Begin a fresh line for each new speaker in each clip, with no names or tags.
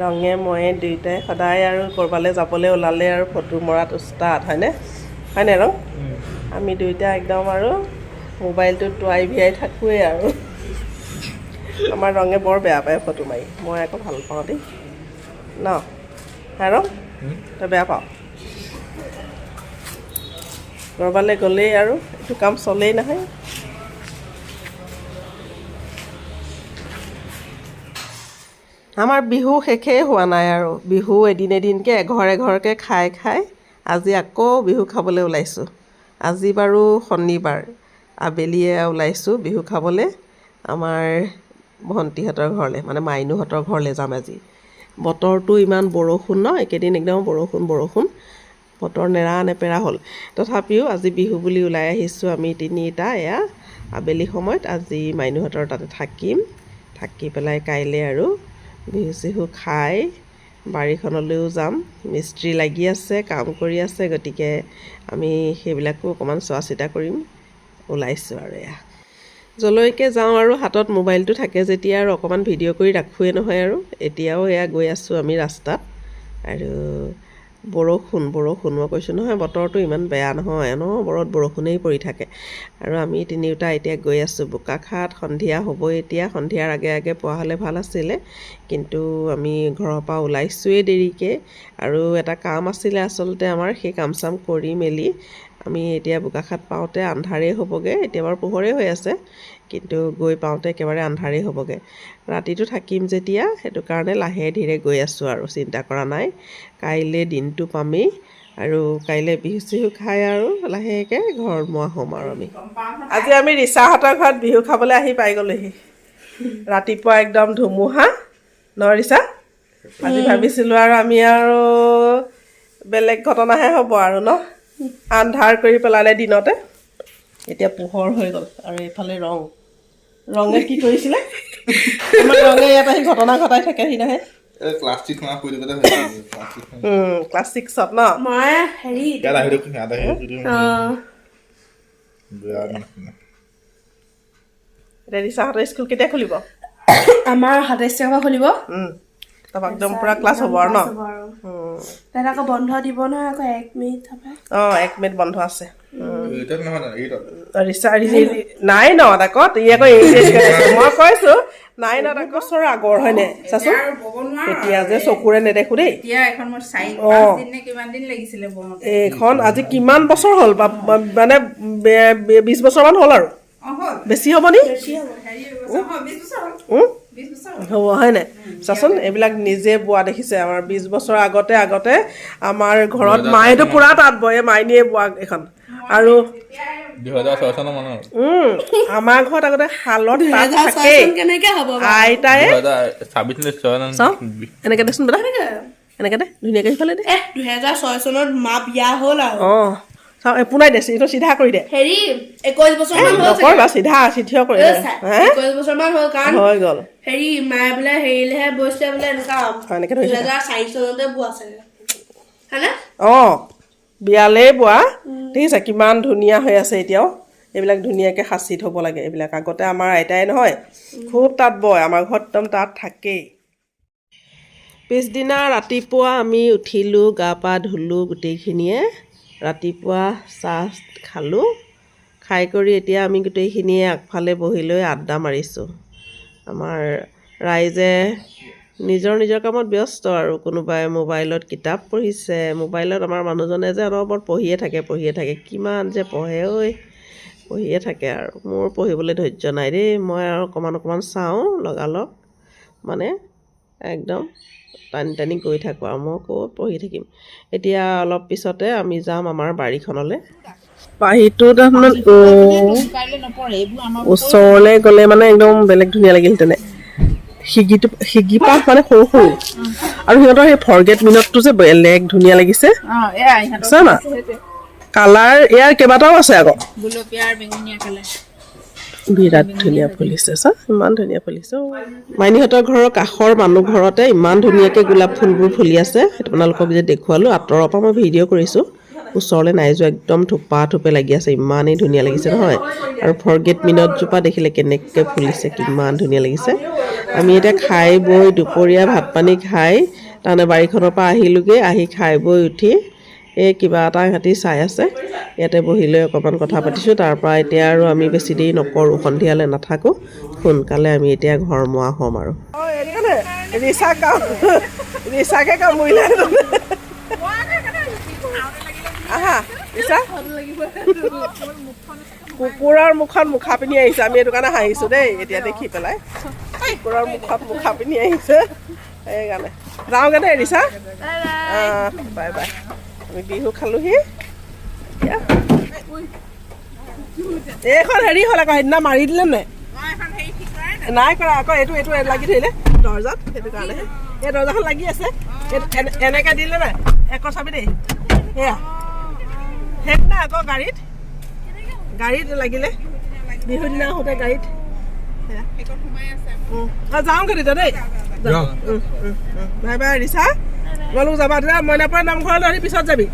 ৰঙে ময়ে দুয়োটাই সদায় আৰু ক'ৰবালৈ যাবলৈ ওলালে আৰু ফটো মৰাত উস্তাদ হয়নে হয়নে ৰং আমি দুয়োটা একদম আৰু মোবাইলটো টোৱাই ভিয়াই থাকোঁৱেই আৰু আমাৰ ৰঙে বৰ বেয়া পায় ফটো মাৰি মই আকৌ ভাল পাওঁ দেই ন হা ৰং তই বেয়া পাওঁ ক'ৰবালৈ গ'লেই আৰু এইটো কাম চলেই নহয় আমাৰ বিহু শেষেই হোৱা নাই আৰু বিহু এদিন এদিনকৈ এঘৰকৈ খাই খাই আজি আকৌ বিহু খাবলৈ ওলাইছোঁ আজি বাৰু শনিবাৰ আবেলিয়ে ওলাইছোঁ বিহু খাবলৈ আমাৰ ভণ্টিহঁতৰ ঘৰলৈ মানে মাইনুহঁতৰ ঘৰলৈ যাম আজি বতৰটো ইমান বৰষুণ ন একেদিন একদম বৰষুণ বতৰ নেৰা নেপেৰা হ'ল তথাপিও আজি বিহু বুলি ওলাই আহিছোঁ আমি তিনিটা এয়া আবেলি সময়ত আজি মাইনুহঁতৰ তাতে থাকিম থাকি পেলাই কাইলৈ আৰু বিহু চিহু খাই বাৰীখনলৈও যাম মিস্ত্ৰী লাগি আছে কাম কৰি আছে গতিকে আমি সেইবিলাকো অকণমান চোৱা চিতা কৰিম ওলাইছোঁ আৰু এয়া যলৈকে যাওঁ আৰু হাতত মোবাইলটো থাকে যেতিয়া আৰু অকণমান ভিডিঅ' কৰি ৰাখোৱেই নহয় আৰু এতিয়াও এয়া গৈ আছোঁ আমি ৰাস্তাত আৰু বৰষুণ মই কৈছোঁ নহয় বতৰটো ইমান বেয়া নহয় অনবৰত বৰষুণেই পৰি থাকে আৰু আমি তিনিওটা এতিয়া গৈ আছোঁ বোকাখাট সন্ধিয়া হ'বই এতিয়া সন্ধিয়াৰ আগে আগে পোৱা হ'লে ভাল আছিলে কিন্তু আমি ঘৰৰ পৰা ওলাইছোঁৱেই দেৰিকৈ আৰু এটা কাম আছিলে আচলতে আমাৰ সেই কাম চাম কৰি মেলি আমি এতিয়া বোকাখাট পাওঁতে আন্ধাৰেই হ'বগৈ এতিয়া বাৰু পোহৰেই হৈ আছে কিন্তু গৈ পাওঁতে একেবাৰে আন্ধাৰেই হ'বগৈ ৰাতিটো থাকিম যেতিয়া সেইটো কাৰণে লাহে ধীৰে গৈ আছোঁ আৰু চিন্তা কৰা নাই কাইলৈ দিনটো পামেই আৰু কাইলৈ বিহু চিহু খাই আৰু লাহেকৈ ঘৰমুৱা হ'ম আৰু আজি আমি ৰিচাহঁতৰ ঘৰত বিহু খাবলৈ আহি পাই গ'লোহি ৰাতিপুৱা একদম ধুমুহা ন ৰিচা আজি ভাবিছিলোঁ আৰু আমি আৰু বেলেগ ঘটনাহে হ'ব আৰু ন আন্ধাৰ কৰি পেলালে দিনতে এতিয়া পোহৰ হৈ গ'ল আৰু এইফালে ৰঙে কি কৰিছিলে আমাৰ ৰঙে ইয়াত আহি ঘটনা ঘটাই থাকেহি নহয় ক্লাছ 6ত ন
মই হেৰি
এতিয়া ৰিচাহঁতৰ স্কুল কেতিয়া খুলিব
আমাৰ 27 তাৰিখৰ পৰা খুলিব
তাৰপৰা একদম পুৰা ক্লাছ হ'ব আৰু ন
তাত আকৌ বন্ধ দিব নহয় আকৌ 1 মিনিট
অঁ 1 মিনিট বন্ধ আছে ৰিচা নাই ন আকৌ ই আকৌ মই কৈছোঁ নাই ন আকৌ বছৰ আগৰ হয়নে চাচোন এতিয়া যে চকুৰে নেদেখোঁ দেই এইখন আজি কিমান বছৰ হ'ল মানে 20 বছৰমান হ'ল আৰু বেছি হ'ব নি হ'ব হয় নাই চাচোন এইবিলাক নিজে বোৱা দেখিছে আমাৰ 20 বছৰ আগতে আমাৰ ঘৰত মায়েতো পুৰা তাঁত বয় মাইনীয়ে বোৱা এখন আৰু
2006 চনৰ মানৰ
আমাৰ ঘৰত আগতে শালত তাঁত থাকে আইতাই 26 এনেকৈ দেচোন বেটা এনেকৈ দে ধুনীয়াকৈ সিফালে দে
2006 চনত মা বিয়া হ'ল আৰু
অঁ চাওঁ একো নাই দে এইটো চিধা কৰি দে
হেৰি 21 বছৰমান হ'ল
নকৰিবা চিধা চিঠিও কৰি দে
21 বছৰমান হ'ল কাৰণ
হৈ গ'ল
হেৰি মায়ে বোলে হেৰিলেহে বৈছিলে বোলে এনেকুৱা 2004 চনতে বোৱা চাগে হয়নে
অঁ বিয়ালেই বোৱা দেখিছা কিমান ধুনীয়া হৈ আছে এতিয়াও এইবিলাক ধুনীয়াকৈ সাঁচি থ'ব লাগে এইবিলাক আগতে আমাৰ আইতাই নহয় খুব তাঁত বয় আমাৰ ঘৰত একদম তাঁত থাকেই পিছদিনা ৰাতিপুৱা আমি উঠিলোঁ গা পা ধুলোঁ গোটেইখিনিয়ে ৰাতিপুৱা চাহ খালোঁ খাই কৰি এতিয়া আমি গোটেইখিনিয়ে আগফালে বহি লৈ আড্ডা মাৰিছোঁ আমাৰ ৰাইজে নিজৰ কামত ব্যস্ত আৰু কোনোবাই মোবাইলত কিতাপ পঢ়িছে মোবাইলত আমাৰ মানুহজনে যে অনবৰত পঢ়িয়ে থাকে কিমান যে পঢ়ে ঐ পঢ়িয়ে থাকে আৰু মোৰ পঢ়িবলৈ ধৈৰ্য নাই দেই মই আৰু অকণমান চাওঁ লগালগ মানে একদম টানি গৈ থাকোঁ আৰু মই ক'ত পঢ়ি থাকিম এতিয়া অলপ পিছতে আমি যাম আমাৰ বাৰীখনলৈ বাৰীটো তাৰমানে ওচৰলৈ গ'লে মানে একদম বেলেগ ধুনীয়া লাগিলহেঁতেনে শিগি পাত মানে সৰু আৰু সিহঁতৰ সেই ফৰগেট মিনটটো যে বেলেগ ধুনীয়া লাগিছে না কালাৰ ইয়াৰ কেইবাটাও আছে আকৌ বিৰাট ধুনীয়া ফুলিছে চা ইমান ধুনীয়া ফুলিছে মাইনীহঁতৰ ঘৰৰ কাষৰ মানুহ ঘৰতে ইমান ধুনীয়াকৈ গোলাপ ফুলবোৰ ফুলি আছে আপোনালোকক যে দেখুৱালোঁ আঁতৰৰ পৰা মই ভিডিঅ' কৰিছোঁ ওচৰলৈ নাই যোৱা, একদম থোপা থোপে লাগি আছে, ইমানেই ধুনীয়া লাগিছে নহয়। আৰু ফৰগেট মিনটজোপা দেখিলে কেনেকৈ ফুলিছে, কিমান ধুনীয়া লাগিছে। আমি এতিয়া খাই বৈ দুপৰীয়া ভাত পানী খাই তাৰমানে বাৰীখনৰ পৰা আহিলোঁগৈ, আহি খাই বৈ উঠি এই কিবা এটা সিহঁতি চাই আছে, ইয়াতে বহি লৈ অকণমান কথা পাতিছোঁ। তাৰপৰা এতিয়া আৰু আমি বেছি দেৰি নকৰোঁ, সন্ধিয়ালৈ নাথাকোঁ, সোনকালে আমি এতিয়া ঘৰমুৱা হ'ম আৰু। ৰিচাকে কামুৰিলে আহা ৰিচা, কুকুৰৰ মুখত মুখা পিন্ধি আহিছে। আমি এইটো কাৰণে হাঁহিছোঁ দেই, এতিয়া দেখি পেলাই কুকুৰৰ মুখত মুখা পিন্ধি আহিছে, সেইকাৰণে যাওঁগৈ দেই ৰিচা। Bye bye. আমি বিহু খালোঁহি এতিয়া। এইখন হেৰি হ'ল আকৌ, সেইদিনা মাৰি দিলে নাই? নাই কৰা আকৌ, এইটো এইটো লাগি ধৰিলে দৰ্জাত, সেইটো কাৰণেহে। এই দৰ্জাখন লাগি আছে, এনেকৈ দিলে নাই? একো চাবি দেই, সেয়া সেইদিনা আকৌ গাড়ীত লাগিলে, বিহুৰ দিনা আহোঁতে গাড়ীত। যাওঁগৈ তেতিয়া দেই, বাই বাই ৰিচা। তোমালোক যাবা তেতিয়া মইনাপাৰা নামঘৰলৈ আহি পিছত যাবি।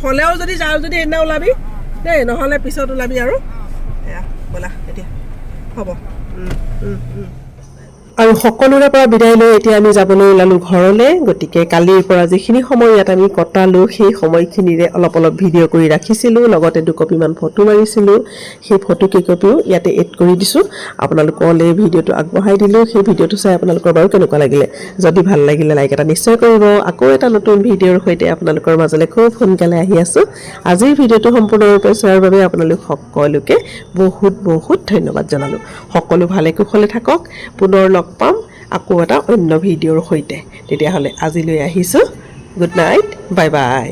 হ'লেও যদি যাওঁ যদি সেইদিনা ওলাবি দেই, নহ'লে পিছত ওলাবি আৰু। এয়া ব'লা এতিয়া, হ'ব। আৰু সকলোৰে পৰা বিদায় লৈ এতিয়া আমি যাবলৈ ওলালোঁ ঘৰলৈ। গতিকে কালিৰ পৰা যিখিনি সময় ইয়াত আমি কটালোঁ, সেই সময়খিনিৰে অলপ অলপ ভিডিঅ' কৰি ৰাখিছিলোঁ, লগতে দুকপিমান ফটো মাৰিছিলোঁ। সেই ফটো কেইকপিও ইয়াতে এড কৰি দিছোঁ, আপোনালোকলৈ ভিডিঅ'টো আগবঢ়াই দিলোঁ। সেই ভিডিঅ'টো চাই আপোনালোকৰ বাৰু কেনেকুৱা লাগিলে? যদি ভাল লাগিলে লাইক এটা নিশ্চয় কৰিব। আকৌ এটা নতুন ভিডিঅ'ৰ সৈতে আপোনালোকৰ মাজলৈ খুব সোনকালে আহি আছোঁ। আজিৰ ভিডিঅ'টো সম্পূৰ্ণৰূপে চোৱাৰ বাবে আপোনালোক সকলোকে বহুত বহুত ধন্যবাদ জনালোঁ। সকলো ভালে কুশলে থাকক, পুনৰ লগ পাম আকৌ এটা অন্য ভিডিঅ'ৰ সৈতে। তেতিয়াহ'লে আজিলৈ আহিছোঁ, গুড নাইট, বাই বাই।